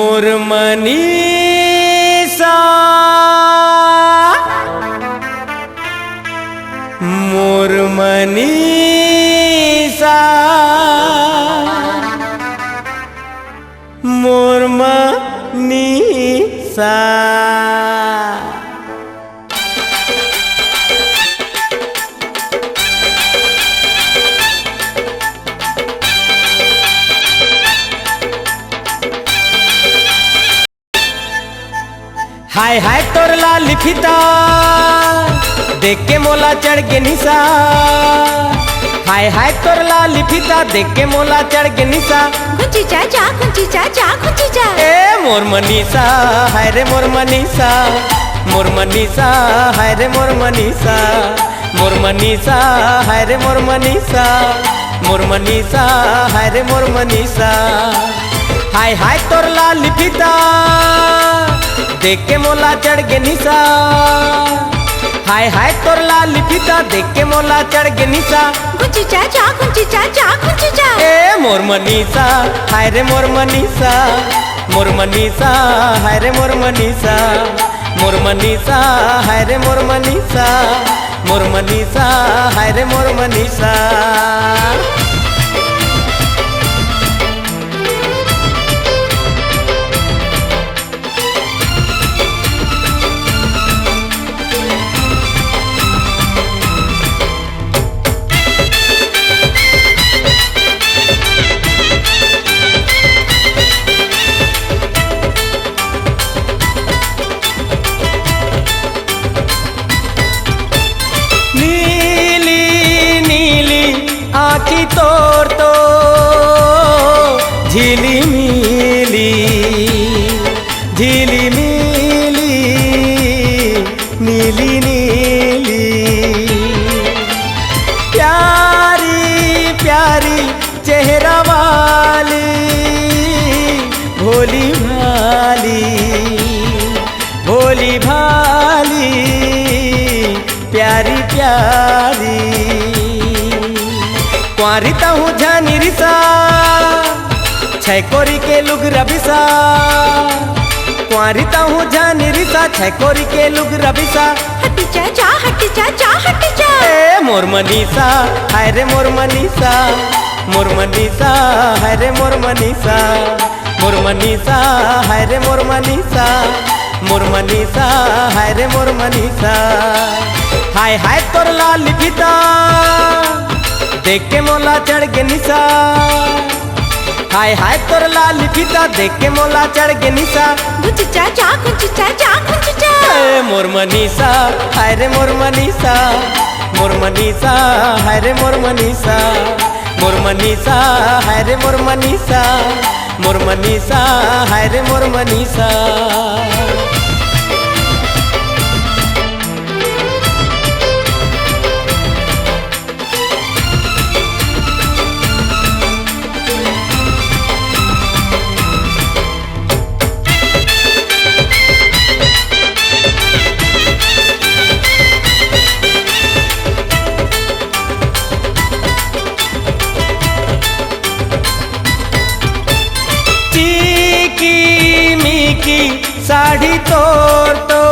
मोर मनीषा मोर मनीषा मोर मनीषा। हाय हाय तोर लाली फीता देख के मोला चढ़ के निशा। हाय हाय तोर लाली फीता देख के मोला चढ़ के निशा। खुंची चाचा खुंची चाचा खुंची चा। ए मोर मनीषा हाय रे मोर मनीषा मोर मनीषा हाय रे मोर मनीषा मोर मनीषा हाय रे मोर मनीषा मोर मनीषा हाय रे मोर मनीषा। हाय हाय तोर लाली फीता देख के मोला चढ़ के निशा। हाय हाय तोर लाली फीता देख के मोला चढ़ के निशा। खुंची चाचा खुंची चाचा खुंची चा। ए मोर मनीषा हाय रे मोर मनीषा मोर मनीषा हाय रे मोर मनीषा मोर मनीषा हाय रे मोर मनीषा मोर मनीषा हाय रे मोर मनीषा। आँखी तोर तो झिली मिली झिली मिली नीली नीली। प्यारी प्यारी चेहरा वाली भोली भाली भोली भाली प्यारी प्यारी। क्वारिता हूँ जानी रिसा छै कोरी के लुग रबिसा। क्वारिता हूँ जानी रिसा छै कोरी के लुग रबिसा। हटी चाचा हटी चाचा हटी चा। ए मोर मनीषा हाय रे मोर मनीषा मोर मनीषा हाय रे मोर मनीषा मोर मनीषा हाय रे मोर मनीषा मोर मनीषा हाय रे मोर मनीषा। हाय हाय तोर लाली फीता देख के मोला चढ़ के निशा। हाय हाय तोर लाली फीता देख के मोला चढ़ के निशा। खुंची चाचा खुंची चाचा खुंची चा। ए मोर मनीषा हाय रे मोर मनीषा मोर मनीषा हाय रे मोर मनीषा मोर मनीषा हाय रे मोर मनीषा मोर मनीषा हाय रे मोर मनीषा। साड़ी तोर तो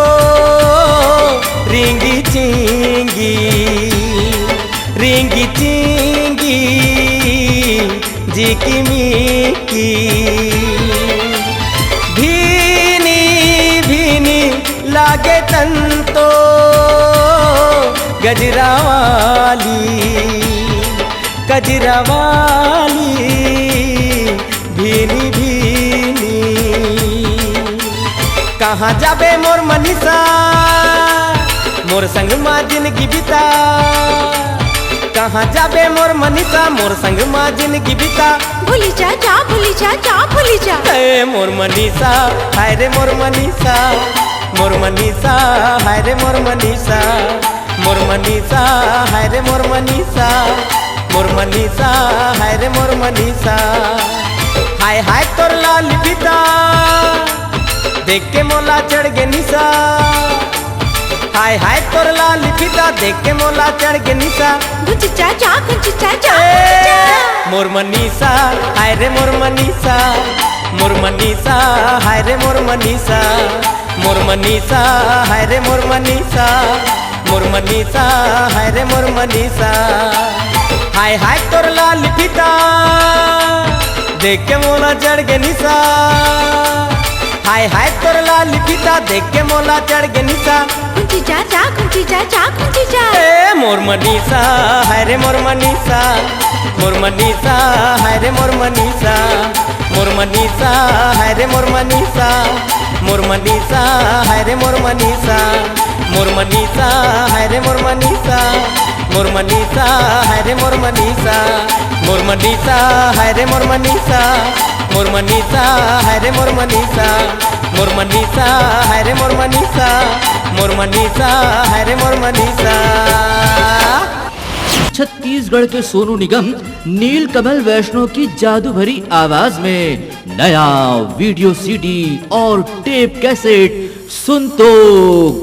रिंगी चिंगी रिंगी चिंगी जिकी मिकी। भीनी भीनी लागे तन तो गजरा वाली गजरा वाली भीनी भीनी। कहाँ जाबे मोर मनीषा मोर संग माँ जिंदगी बिता। कहाँ जाबे मोर मनीषा मोर संग माँ जिंदगी बिता। भूली चाचा भूली चाचा भूली चा। ए मोर मनीषा हाय रे मोर मनीषा मोर मनीषा हाय रे मोर मनीषा मोर मनीषा हाय रे मोर मनीषा मोर मनीषा हाय रे मोर मनीषा। हाय हाय तोर लाली फीता देख के मोला चढ़ के निशा। हाय हाय तोर लाली फीता देख के मोला चढ़ के निशा। खुंची चाचा खुंची चाचा मोर मनीषा हाय रे मोर मनीषा मोर मनीषा हाय रे मोर मनीषा, मोर मनीषा हाय रे मोर मनीषा, मोर मनीषा हाय रे मोर मनीषा। हाय हाय तोर लाल फीता देख के मोला चढ़ गे निशा, हाय हाय तोर लाल फीता देख के मोला चढ़ गे निशा। खुंची जा जा खुंची जा जा खुंची जा। ए मोर मनीषा हाय रे मोर मनीषा, मोर मनीषा हाय रे मोर मनीषा, मोर मनीषा हाय रे मोर मनीषा, मोर मनीषा हाय रे मोर मनीषा, मोर मनीषा हाय रे मोर मनीषा, मोर मनीषा हाय रे मोर मनीषा, मोर मनीषा हाय रे मोर मनीषा, मोर मनीषा हाय रे मोर मनीषा, मोर मनीषा हाय रे मोर मनीषा, मोर मनीषा हाय रे मोर मनीषा। छत्तीसगढ़ के सोनू निगम नीलकमल वैष्णव की जादू भरी आवाज में नया वीडियो सीडी और टेप कैसेट सुन तो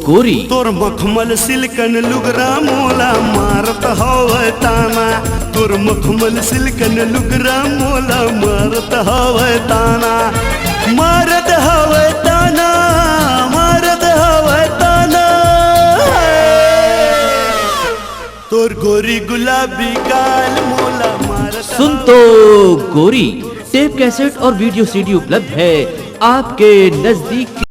गोरी। तोर मखमल सिल्कन लुगरा मोला मारत हवे ताना, तोर मखमल सिल्कन लुगरा मोला मारत हवे ताना, मारत हवे ताना, मारत हवे ताना। तोर गोरी गुलाबी गाल मोला मारत। सुन तो गोरी टेप कैसेट और वीडियो सीडी उपलब्ध है आपके नजदीक।